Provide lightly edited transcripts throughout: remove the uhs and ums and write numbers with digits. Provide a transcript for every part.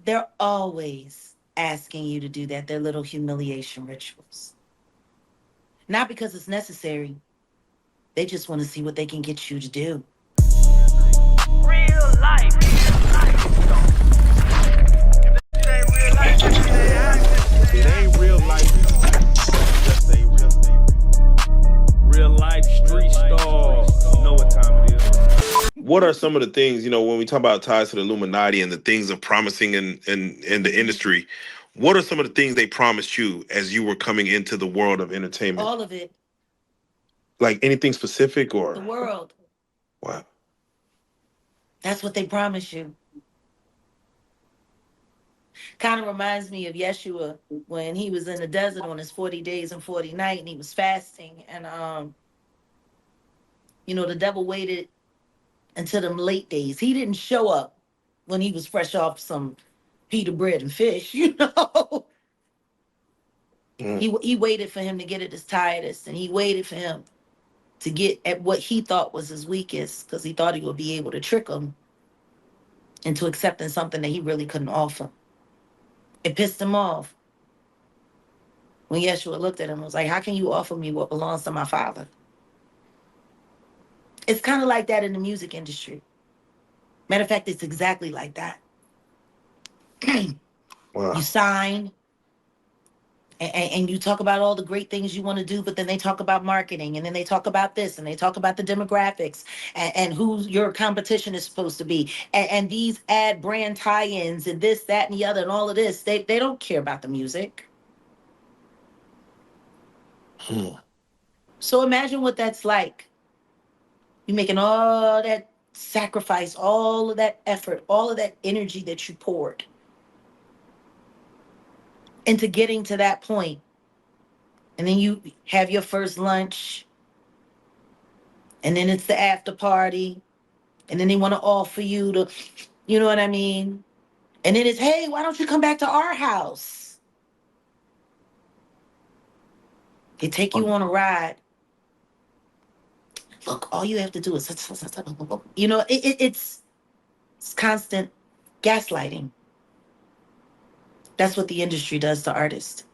They're always asking you to do that, their little humiliation rituals. Not because it's necessary. They just want to see what they can get you to do. Real life. If it ain't real life, If it ain't real life, just ain't real life street star. You know what time it is. What are some of the things, when we talk about ties to the Illuminati and the things of promising in the industry, what are some of the things they promised you as you were coming into the world of entertainment? All of it. Like anything specific The or world. wow. That's what they promise you. Kind of reminds me of Yeshua when he was in the desert on his 40 days and 40 nights and he was fasting. And, the devil waited until them late days. He didn't show up when he was fresh off some pita bread and fish, He waited for him to get at his tiredest, and he waited for him to get at what he thought was his weakest, because he thought he would be able to trick him into accepting something that he really couldn't offer. It pissed him off when Yeshua looked at him and was like, how can you offer me what belongs to my father? It's kind of like that in the music industry. Matter of fact, it's exactly like that. Wow. You sign, and you talk about all the great things you want to do, but then they talk about marketing, and then they talk about this, and they talk about the demographics, and who your competition is supposed to be, and these ad brand tie-ins, and this, that, and the other, and all of this. They don't care about the music. So imagine what that's like. You making all that sacrifice, all of that effort, all of that energy that you poured into getting to that point. And then you have your first lunch, and then it's the after party, and then they want to offer you to, you know what I mean? And then it's, hey, why don't you come back to our house? They take you on a ride. Look, all you have to do is, it's constant gaslighting. That's what the industry does to artists.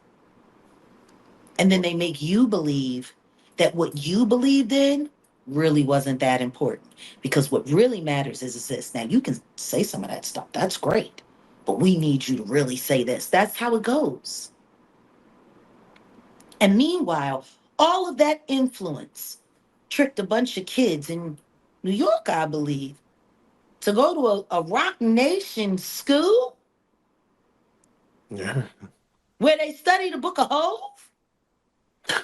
And then they make you believe that what you believed in really wasn't that important. Because what really matters is this. Now, you can say some of that stuff. That's great. But we need you to really say this. That's how it goes. And meanwhile, all of that influence tricked a bunch of kids in New York, I believe, to go to a Rock Nation school. Yeah. Where they study the Book of Hov. I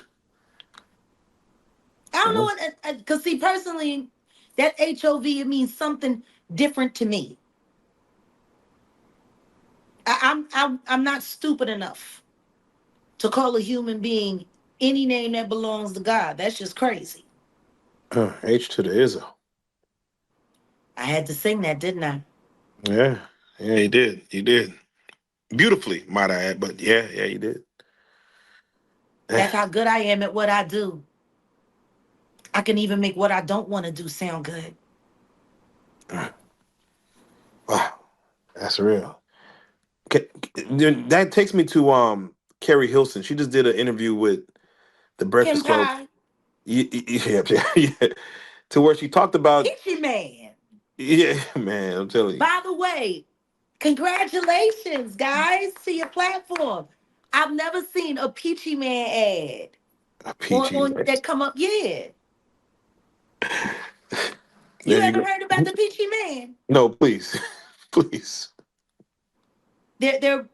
don't know what, because see, personally, that HOV, it means something different to me. I'm not stupid enough to call a human being any name that belongs to God. That's just crazy. H to the Izzo. I had to sing that, didn't I? Yeah. Yeah, he did. He did. Beautifully, might I add, but yeah, he did. That's how good I am at what I do. I can even make what I don't want to do sound good. Wow, that's real. That takes me to Keri Hilson. She just did an interview with the Kim Breakfast Club. Pie, Yeah, yeah. To where she talked about, Peachy Man. yeah, man, I'm telling you. By the way, congratulations, guys, to your platform. I've never seen a Peachy Man ad A peachy. on that come up. Yeah. You There you ever go. heard about the Peachy Man? No, please, please. They're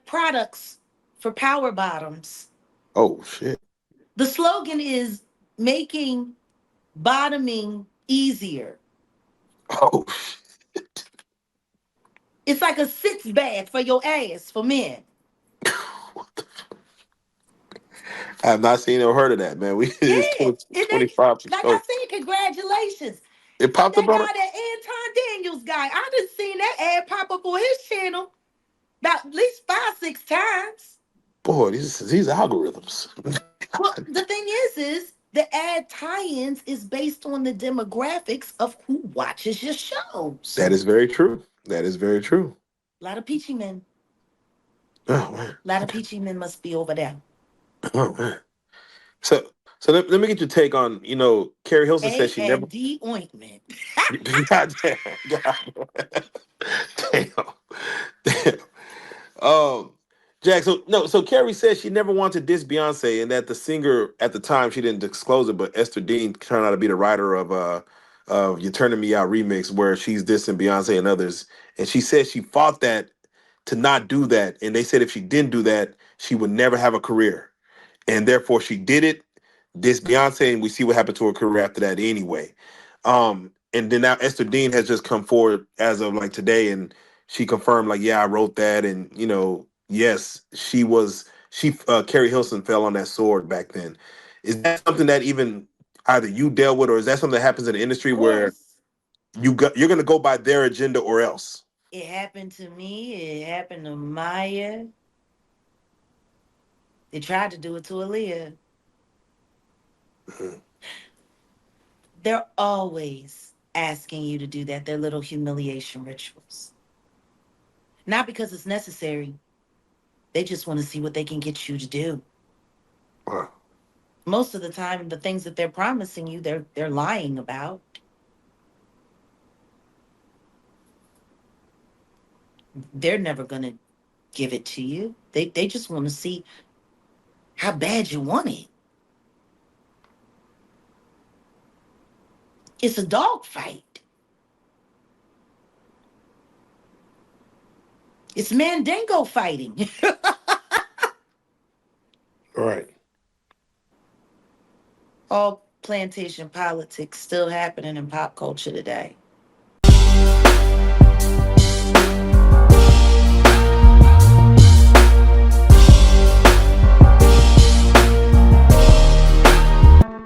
products for power bottoms. Oh shit. The slogan is making bottoming easier. Oh, It's like a sitz bath for your ass for men. I have not seen or heard of that, man. Yeah. It's And they, 25. like I Oh, said, congratulations. it But popped that up on it. guy, that Anton Daniels guy, I done seen that ad pop up on his channel about at least 5, 6 times. Boy, these algorithms. Well, the thing is the ad tie-ins is based on the demographics of who watches your shows. That is very true. That is very true. A lot of peachy men. Oh man. A lot of peachy men must be over there. Oh man. So let me get your take on, Keri Hilson said A she never and D ointment. God damn. God. Damn. Damn. Um, Jack. So no. So Keri said she never wanted to diss Beyonce, and that the singer at the time she didn't disclose it, but Esther Dean turned out to be the writer of "You Turning Me Out" remix, where she's dissing Beyonce and others. And she said she fought that to not do that, and they said if she didn't do that, she would never have a career, and therefore she did it. This Beyonce, and we see what happened to her career after that anyway. And then now Esther Dean has just come forward as of like today, and she confirmed like, yeah, I wrote that, and yes, Keri Hilson fell on that sword back then. Is that something that even either you dealt with, or is that something that happens in the industry Of where course. you're gonna go by their agenda or else? It happened to me. It happened to Maya. They tried to do it to Aaliyah. Mhm. They're always asking you to do that. Their little humiliation rituals. Not because it's necessary. They just want to see what they can get you to do. Wow. Most of the time, the things that they're promising you, they're lying about. They're never gonna give it to you. They just want to see how bad you want it. It's a dog fight. It's Mandingo fighting. All right. All plantation politics still happening in pop culture today.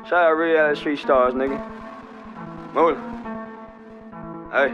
Shout out Reallyfe Street Stars, nigga. Move. Hey.